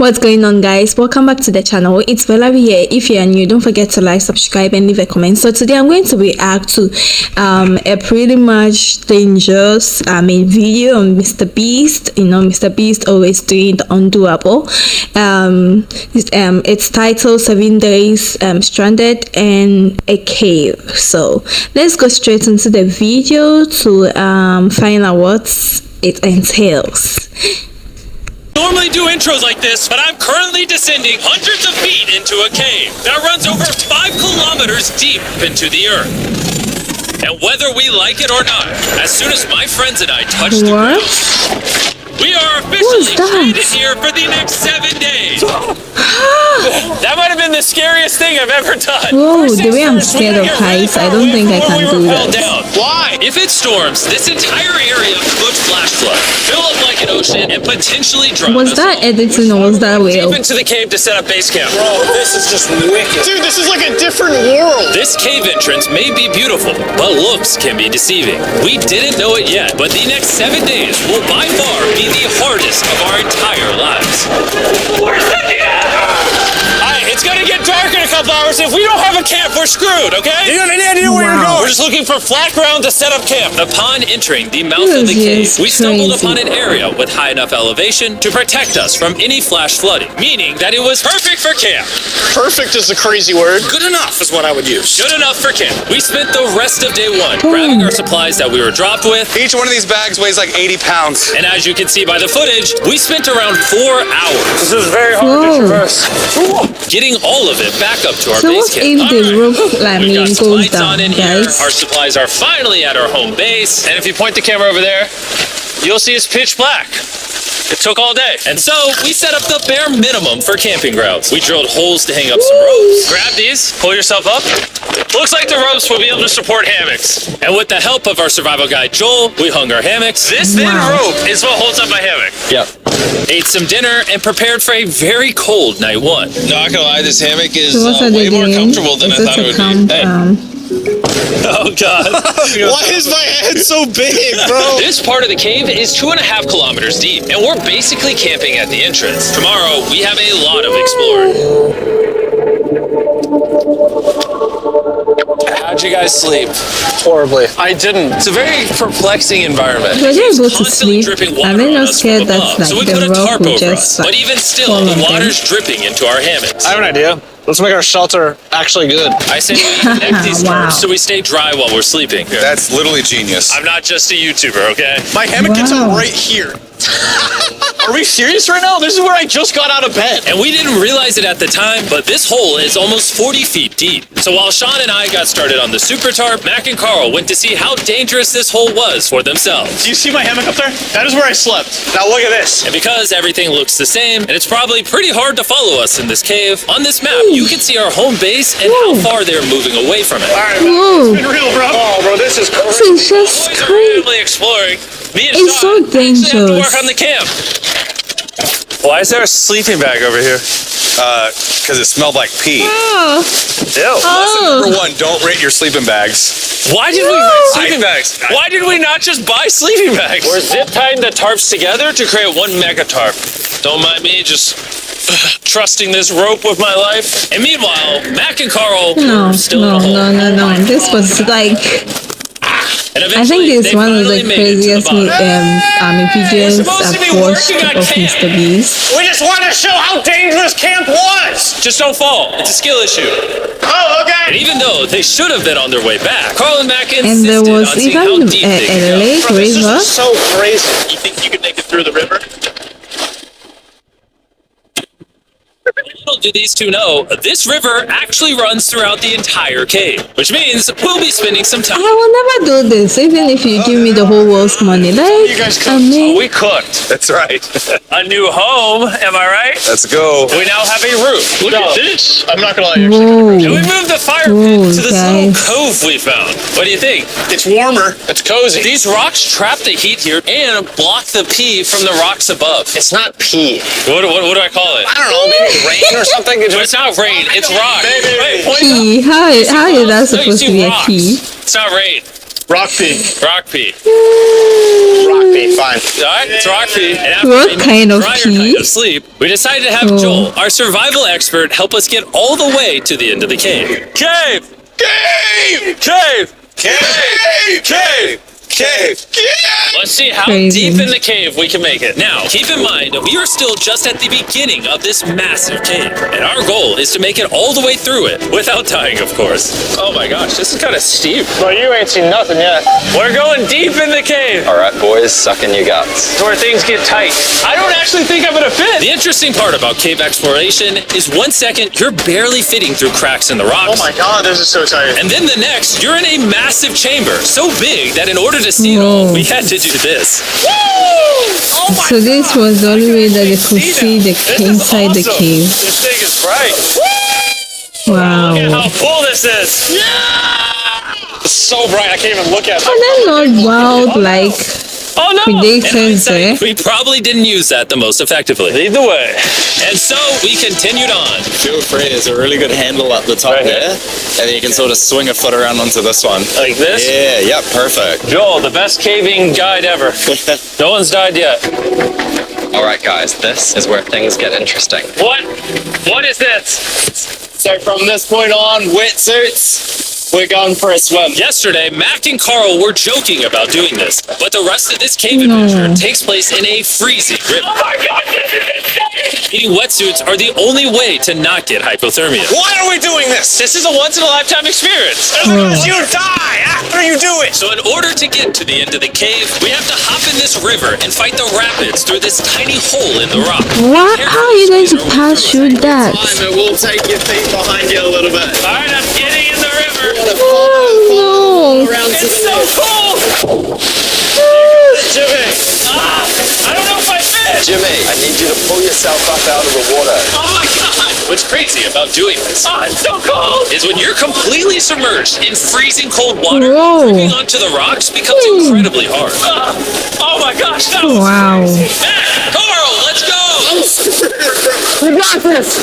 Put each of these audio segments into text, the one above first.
What's going on, guys? Welcome back to the channel. It's Bella here. If you are new, don't forget to like, subscribe and leave a comment. So today I'm going to react to a pretty much dangerous video on Mr. Beast. You know, Mr. Beast always doing the undoable. It's titled 7 days stranded in a cave. So let's go straight into the video to find out what it entails. Normally do intros like this, but I'm currently descending hundreds of feet into a cave that runs over 5 kilometers deep into the earth. And whether we like it or not, as soon as my friends and I touch the ground, we are officially stranded here for the next 7 days. That might have been the scariest thing I've ever done. Whoa, the way I'm scared of heights, I don't think I can do that. Why? If it storms, this entire area could flash flood, fill up like an ocean, and potentially drown Was that editing or was that real? deep into the cave to set up base camp. Bro, this is just wicked. Dude, this is like a different world. This cave entrance may be beautiful, but looks can be deceiving. We didn't know it yet, but the next 7 days will by far be the hardest of our entire lives. Where's the It's gonna get dark in a couple hours. If we don't have a camp, we're screwed, okay? You have any idea where you're going? We're just looking for flat ground to set up camp. Upon entering the mouth of the cave, we stumbled upon an area with high enough elevation to protect us from any flash flooding, meaning that it was perfect for camp. Perfect is a crazy word. Good enough is what I would use. Good enough for camp. We spent the rest of day one grabbing our supplies that we were dropped with. Each one of these bags weighs like 80 pounds. And as you can see by the footage, we spent around 4 hours. This is very hard to traverse. Getting all of it back up to our So base what camp. if the roof We've got some goes lights on down, in here. guys? Our supplies are finally at our home base. And if you point the camera over there, you'll see it's pitch black. It took all day. And so we set up the bare minimum for camping grounds. We drilled holes to hang up some ropes. Grab these, pull yourself up. Looks like the ropes will be able to support hammocks. And with the help of our survival guide, Joel, we hung our hammocks. This thin rope is what holds up my hammock. Yep. Ate some dinner and prepared for a very cold night one. Not gonna lie, this hammock is So what are they way more doing? comfortable than I Is thought it a would be. camp, Oh, God. Why is my head so big, bro? This part of the cave is 2.5 kilometers deep, and we're basically camping at the entrance. Tomorrow, we have a lot of exploring. How'd you guys sleep? Horribly. I didn't. It's a very perplexing environment. Were they able to Constantly sleep? dripping Are water they on not us scared from that above, like so we the put a rock tarp will over just us. But even still, fall on the them? water's dripping into our hammocks. I have an idea. Let's make our shelter actually good. I say we connect these Wow. tarps so we stay dry while we're sleeping. That's literally genius. I'm not just a YouTuber, okay? My hammock gets Wow. up right here. Are we serious right now? This is where I just got out of bed. And we didn't realize it at the time, but this hole is almost 40 feet deep. So while Sean and I got started on the super tarp, Mac and Carl went to see how dangerous this hole was for themselves. Do you see my hammock up there? That is where I slept. Now look at this. And because everything looks the same, and it's probably pretty hard to follow us in this cave, on this map, you can see our home base and how far they're moving away from it. All right, Whoa. it's been real, bro. Oh, bro, this is This crazy. is just Boys are crazy. randomly exploring. Me and It's Sean so actually have to dangerous. work on the camp. Why is there a sleeping bag over here? Because it smelled like pee. Oh. Ew. Oh. Number one, don't rent your sleeping bags. Why did we rent sleeping bags? Why did we not just buy sleeping bags? We're zip tying the tarps together to create one mega tarp. Don't mind me, just trusting this rope with my life. And meanwhile, Mac and Carl No, are still in a hole. no. This was like, And I think eventually, it's they one of the finally made it to craziest bottom. videos supposed to be I've watched working on of camp. Mr. Beast. We just wanted to show how dangerous camp was. Just don't fall. It's a skill issue. Oh, okay. And even though they should have been on their way back, Carl and Mac And insisted there was on seeing how even deep they a could go. lake, Bro, this river. is so crazy. You think you could make it through the river? Little do these two know, this river actually runs throughout the entire cave, which means we'll be spending some time. I will never do this, even if you give me the whole world's money. Like, You guys I cooked. mean, We cooked That's right. a new home, am I right? Let's go. We now have a roof. Look at this. I'm not gonna lie. Actually, And we whoa. moved the fire pit Whoa, to this little guys. cove we found. What do you think? it's warmer. It's cozy. These rocks trap the heat here and block the pee from the rocks above. It's not pee. What do I call it? I don't know, maybe rain or something. But it's not rain, it's rock. Baby. Wait, point Key. How is that No, you supposed see to be a rocks. key? It's not rain. Rock pee. Rock pee. Rock pee, fine. Alright, it's rock pee. And after What a kind of drier pee? night of sleep, we decided to have Joel, our survival expert, help us get all the way to the end of the cave. Cave! Cave! Cave! Cave! Cave! Cave! Let's see how Crazy. deep in the cave we can make it. Now, keep in mind, we are still just at the beginning of this massive cave, and our goal is to make it all the way through it, without dying, of course. Oh my gosh, this is kind of steep. Well, you ain't seen nothing yet. We're going deep in the cave. All right, boys, suck in your guts. It's where things get tight. I don't actually think I'm gonna fit. The interesting part about cave exploration is 1 second, you're barely fitting through cracks in the rocks. Oh my god, this is so tight. And then the next, you're in a massive chamber, so big that in order to see it all, Whoa. we had to do this. Oh my So this was the only way that they could see the This is inside the awesome. cave. This thing is bright. Wow. Look at how cool this is. It's so bright, I can't even look at it. Are they not wild like Oh no! predators In hindsight, there? we probably didn't use that the most effectively. Lead the way. And so we continued on. Feel free, there's a really good handle up the top Right here? there. And then you can sort of swing a foot around onto this one. Like this? Yeah, yep, perfect. Joel, the best caving guide ever. No one's died yet. All right, guys, this is where things get interesting. What? What is this? So from this point on, wetsuits, we're going for a swim. Yesterday, Mac and Carl were joking about doing this, but the rest of this cave adventure takes place in a freezing river. Oh my god, this is insane! Eating wetsuits are the only way to not get hypothermia. Why are we doing this? This is a once-in-a-lifetime experience. Because you die after you do it. So in order to get to the end of the cave, we have to hop in this river and fight the rapids through this tiny hole in the rock. What? How are you going to pass through that? It will take your feet behind you a little bit. All right, I'm getting in the river. Oh Around to It's the so left. cool. Jimmy! I don't know if I fit. Jimmy, I need you to pull yourself up out of the water. Oh my god! What's crazy about doing this? Oh, it's so cold! Is when you're completely submerged in freezing cold water, Whoa. tripping onto the rocks becomes incredibly hard. Oh my gosh, that was wow. Matt, Carl, let's go! We got this!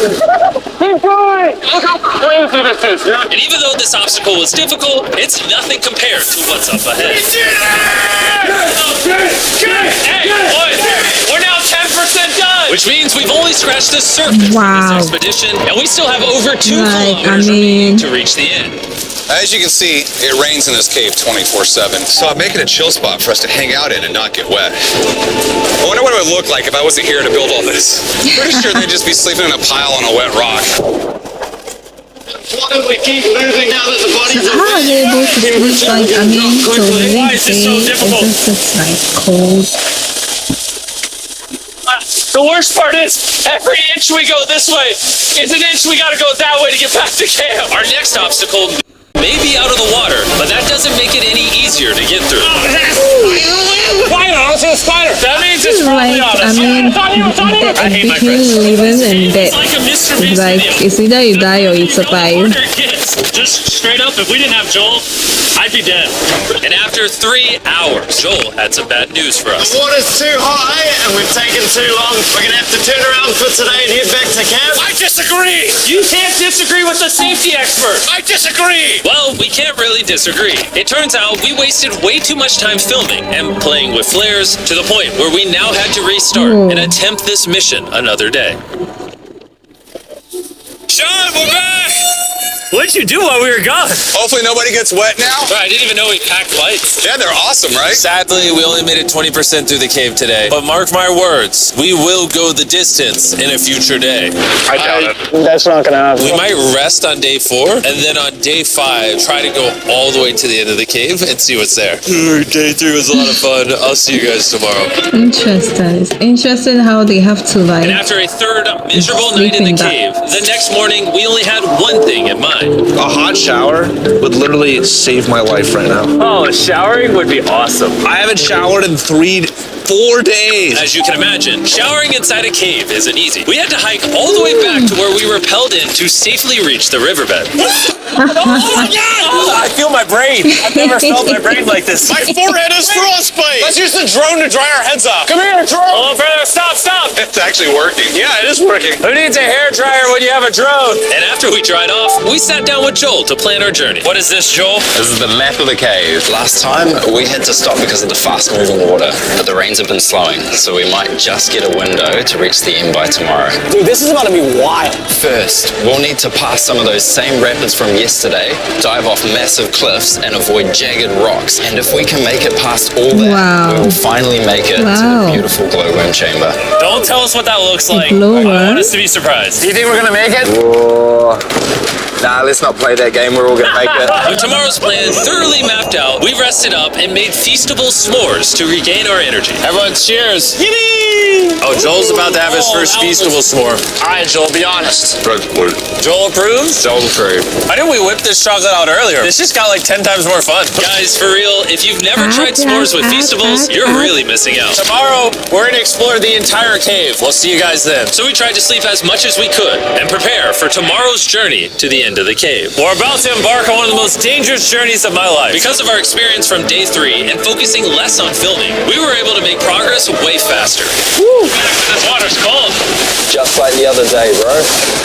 Keep going! Look how crazy this is! And even though this obstacle was difficult, it's nothing compared to what's up ahead. Hey, boys, we're now 10% done! Which means we've only scratched the surface Wow. of this expedition, and we still have over 2 Like, kilometers I mean- remaining to reach the end. As you can see, it rains in this cave 24/7. So I'm making a chill spot for us to hang out in and not get wet. I wonder what it would look like if I wasn't here to build all this. Pretty sure they'd just be sleeping in a pile on a wet rock. Why don't we keep moving now that the bodies How are they able to sleep like, I mean, so Why is this so difficult? it's just like cold. The worst part is, every inch we go this way is an inch we gotta go that way to get back to camp. Our next obstacle may be out of the water, but that doesn't make it any easier to get through. Spider! I see a spider! That means it's Like, probably on I us. mean, I hate my between friends. living and death, It's like a Mr. it's Beast like, video. it's either you die or you survive. Just straight up, if we didn't have Joel, I'd be dead. And after 3 hours, Joel had some bad news for us. The water's too high and we've taken too long. We're gonna have to turn around for today and head back to camp. I disagree! You can't disagree with the safety expert! I disagree! Well, we can't really disagree. It turns out we wasted way too much time filming and playing with flares to the point where we now had to restart and attempt this mission another day. Sean, we're back! What'd you do while we were gone? Hopefully nobody gets wet now. I didn't even know we packed lights. Yeah, they're awesome, right? Sadly, we only made it 20% through the cave today. But mark my words, we will go the distance in a future day. I doubt it. That's not gonna happen. We might rest on day 4, and then on day 5, try to go all the way to the end of the cave and see what's there. Day 3 was a lot of fun. I'll see you guys tomorrow. Interesting. It's interesting how they have to And like. after a third miserable night in the cave, the next morning, we only had one thing in mind. A hot shower would literally save my life right now. Oh, showering would be awesome. I haven't showered in 4 days. As you can imagine, showering inside a cave isn't easy. We had to hike all the way back to where we rappelled in to safely reach the riverbed. I feel my brain. I've never felt my brain like this. My forehead is frostbite. Let's use the drone to dry our heads off. Come here, drone. Oh, brother, stop. It's actually working. Yeah, it is working. Who needs a hair dryer when you have a drone? And after we dried off, we sat down with Joel to plan our journey. What is this, Joel? This is the map of the cave. Last time, we had to stop because of the fast-moving water, but the rains have been slowing, so we might just get a window to reach the end by tomorrow. Dude, this is about to be wild. First, we'll need to pass some of those same rapids from yesterday, dive off massive cliffs, and avoid jagged rocks. And if we can make it past all that, Wow. we will finally make it to Wow. the beautiful glowworm chamber. Don't tell us what that looks like. glowworm? I want us to be surprised. Do you think we're gonna make it? Nah, let's not play that game. We're all gonna make it. With tomorrow's plan thoroughly mapped out, we rested up and made feastable s'mores to regain our energy. Everyone cheers. Yippee! Oh, Joel's about to have his first feastable s'more. All right, Joel, be honest. Joel approves? Joel approved. Why didn't we whip this chocolate out earlier? This just got like 10 times more fun. Guys, for real, if you've never tried s'mores with Feastables, you're really missing out. Tomorrow, we're gonna explore the entire cave. We'll see you guys then. So we tried to sleep as much as we could and prepare for tomorrow's journey to the end of the cave. We're about to embark on one of the most dangerous journeys of my life. Because of our experience from day 3 and focusing less on filming, we were able to make progress way faster. Woo! This water's cold. Just like the other day, bro.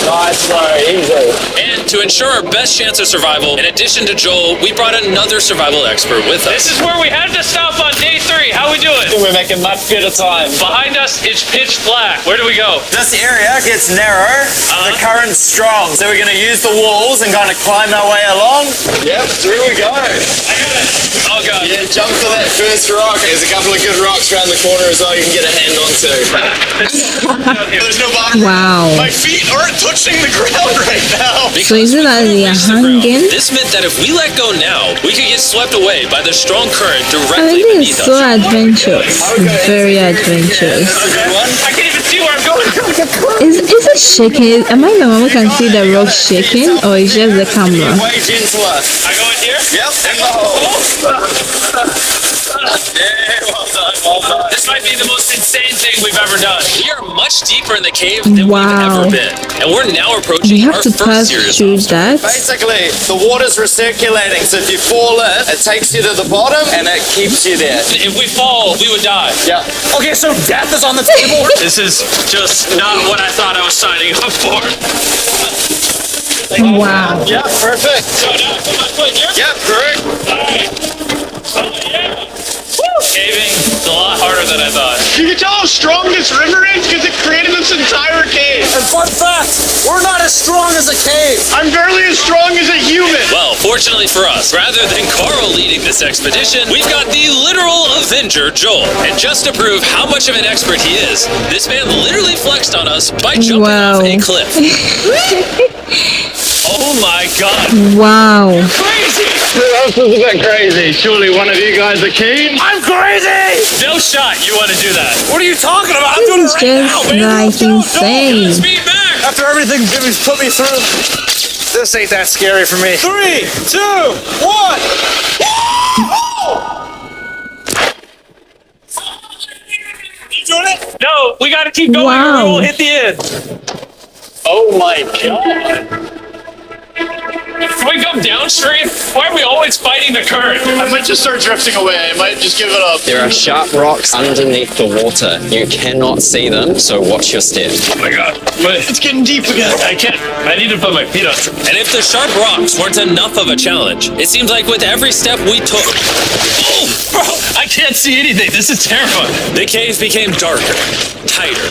Nice, bro. Easy. And to ensure our best chance of survival, in addition to Joel, we brought another survival expert with us. This is where we had to stop on day 3. How we doing? We're making much good of time. Behind us, it's pitch black. Where do we go? This area gets narrow, the current's strong, so we're going to use the walls and kind of climb our way along. Yep, through we go. I got it. Oh god. Yeah, jump for that first rock. There's a couple of good rocks around the corner as well you can get a hand onto. There's no bottom. Wow. My feet aren't touching the ground right now. So is it like they are hanging? This meant that if we let go now, we could get swept away by the strong current I directly think beneath it's so us. adventurous. Very adventurous. I can't even see where I'm going. Is it shaking? Am I the one who can see the rock shaking, or is just the camera? Way gentler. I go in here? Yep, in the hole. Yeah, well done, well done. This might be the most insane thing we've ever done. We are much deeper in the cave than we've ever been. And we're now approaching You our have to first pass serious through obstacle. that. Basically, the water's recirculating, so if you fall in, it takes you to the bottom and it keeps you there. If we fall, we would die. Yeah. Okay, so death is on the table. This is just not what I thought I was signing up for. Wow. Yeah, perfect. So now put my foot here. Yep, correct. Alright. Oh yeah. Woo! Caving is a lot harder than I thought. You can tell how strong this river is because it created this entire cave. And fun fact, we're not as strong as a cave. I'm barely as strong as a human. Well, fortunately for us, rather than Carl leading this expedition, we've got the literal Avenger, Joel. And just to prove how much of an expert he is, this man literally flexed on us by jumping Wow. off a cliff. Oh my god. Wow. Crazy! Who else is a bit crazy? Surely one of you guys are keen? I'm crazy! No shot you want to do that. What are you talking about? I'm doing it This is right now, just man. like insane. Speed back! After everything Jimmy's put me through. This ain't that scary for me. 3, 2, 1. You doing it? No, we gotta keep going or Wow. we'll hit the end. Oh my god. Can we go downstream? Why are we always fighting the current? I might just start drifting away. I might just give it up. There are sharp rocks underneath the water. You cannot see them, so watch your step. Oh my god. But It's getting deep again. I can't. I need to put my feet on. And if the sharp rocks weren't enough of a challenge, it seems like with every step we took. Oh, bro, I can't see anything. This is terrifying. The cave became darker, tighter,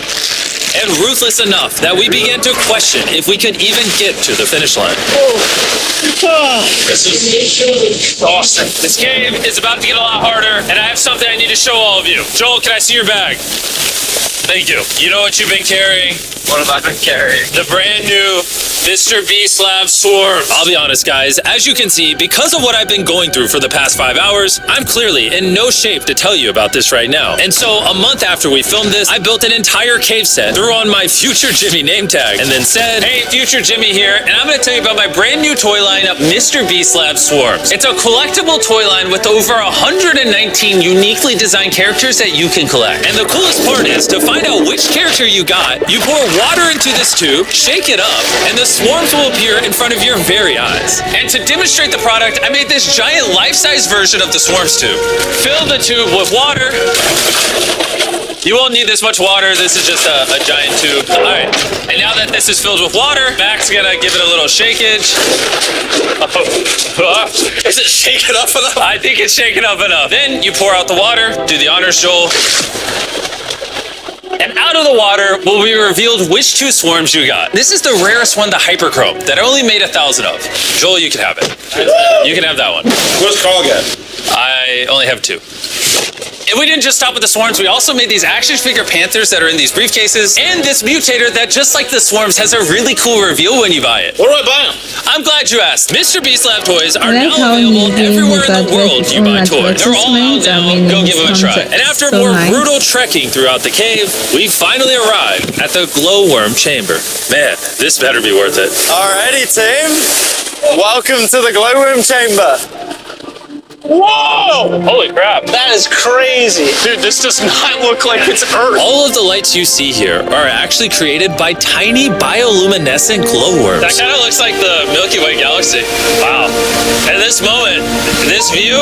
and ruthless enough that we began to question if we could even get to the finish line. This is awesome. This cave is about to get a lot harder, and I have something I need to show all of you. Joel, can I see your bag? Thank you. You know what you've been carrying? What have I been carrying? The brand new Mr. Beast Lab Swarms. I'll be honest, guys. As you can see, because of what I've been going through for the past 5 hours, I'm clearly in no shape to tell you about this right now. And so, a month after we filmed this, I built an entire cave set, threw on my Future Jimmy name tag, and then said, "Hey, Future Jimmy here, and I'm going to tell you about my brand new toy line, Mr. Beast Lab Swarms." It's a collectible toy line with over 119 uniquely designed characters that you can collect. And the coolest part is, to find out which character you got, you pour water into this tube, shake it up, and the swarms will appear in front of your very eyes. And to demonstrate the product, I made this giant life-size version of the swarms tube. Fill the tube with water. You won't need this much water. This is just a giant tube. All right. And now that this is filled with water, Mac's gonna give it a little shakeage. Is it shaken up enough? I think it's shaken up enough. Then you pour out the water. Do the honors, Joel. And out of the water will be revealed which 2 swarms you got. This is the rarest one, the Hyperchrome, that I only made 1,000 of. Joel, you can have it. You can have that one. What's Carl got? I only have 2. And we didn't just stop with the swarms, we also made these action figure panthers that are in these briefcases, and this mutator that, just like the swarms, has a really cool reveal when you buy it. Where do I buy them? I'm glad you asked. Mr. Beast Lab toys are I like now how available he's doing everywhere his in the world you buy toys. They're all out advertisements. I now. mean, Go in give his them a try. concept. And after So more nice. brutal trekking throughout the cave, we finally arrived at the glowworm chamber. Man, this better be worth it. Alrighty, team. Welcome to the glowworm chamber. Whoa! Holy crap. That is crazy. Dude, this does not look like it's Earth. All of the lights you see here are actually created by tiny bioluminescent glowworms. That kind of looks like the Milky Way galaxy. Wow. At this moment, this view,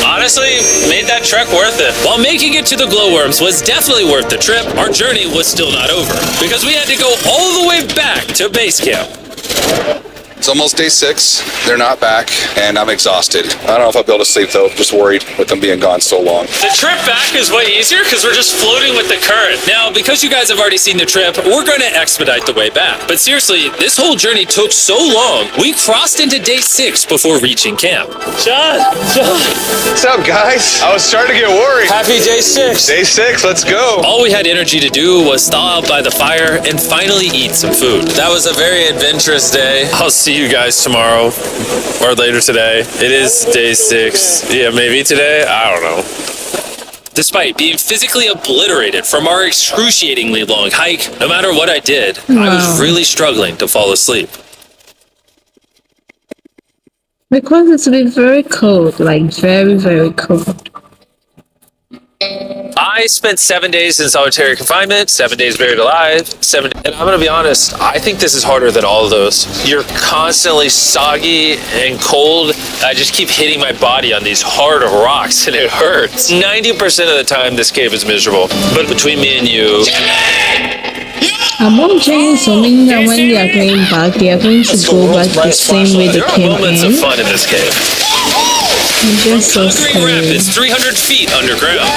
honestly, made that trek worth it. While making it to the glowworms was definitely worth the trip, our journey was still not over, because we had to go all the way back to base camp. It's almost day 6. They're not back, and I'm exhausted. I don't know if I'll be able to sleep, though. Just worried with them being gone so long. The trip back is way easier because we're just floating with the current. Now, because you guys have already seen the trip, we're going to expedite the way back. But seriously, this whole journey took so long, we crossed into day 6 before reaching camp. John! What's up, guys? I was starting to get worried. Happy day 6! Day 6, let's go. All we had energy to do was thaw out by the fire and finally eat some food. That was a very adventurous day. I'll see you guys tomorrow or later today. It is day 6. Yeah, maybe today. I don't know. Despite being physically obliterated from our excruciatingly long hike, no matter what I did, I was really struggling to fall asleep. Because it's been very cold, like very, very cold. I spent 7 days in solitary confinement, 7 days buried alive, and I'm gonna be honest, I think this is harder than all of those. You're constantly soggy and cold. I just keep hitting my body on these hard rocks and it hurts. 90% of the time this cave is miserable, but between me and you, I'm wondering, assuming that when they are going back, they are going to go back the same way they there are came moments in. of fun in this cave. I'm just so Conquering Rim scary. is 300 feet underground.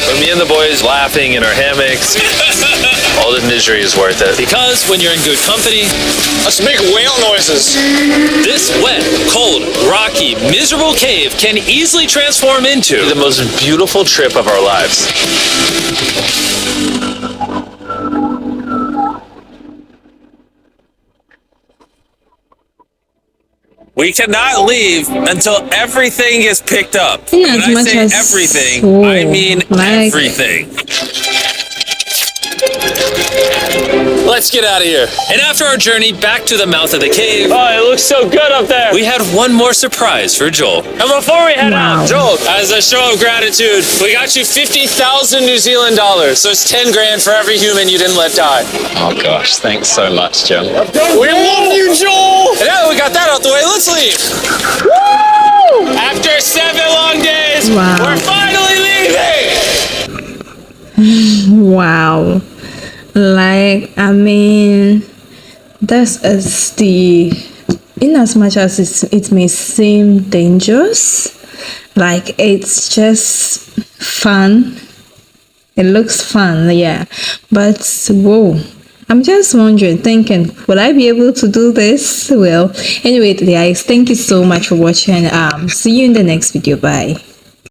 When me and the boys laughing in our hammocks, all the misery is worth it. Because when you're in good company, Let's make whale noises. this wet, cold, rocky, miserable cave can easily transform into the most beautiful trip of our lives. We cannot leave until everything is picked up. In When as I much say as everything, so, I mean like- everything. Let's get out of here. And after our journey back to the mouth of the cave, Oh, it looks so good up there. we had one more surprise for Joel. And before we head Wow. out, Joel, As a show of gratitude, we got you 50,000 New Zealand dollars. So it's 10 grand for every human you didn't let die. Oh gosh, thanks so much, Jim. We love you, Joel. And now that we got that out the way, let's leave. Woo! After 7 long days, Wow. we're finally leaving. Wow. Like, I mean, this is the, in as much as it may seem dangerous, like it's just fun. It looks fun, yeah. But whoa, I'm just wondering, thinking, will I be able to do this? Well, anyway, guys, thank you so much for watching. See you in the next video. Bye.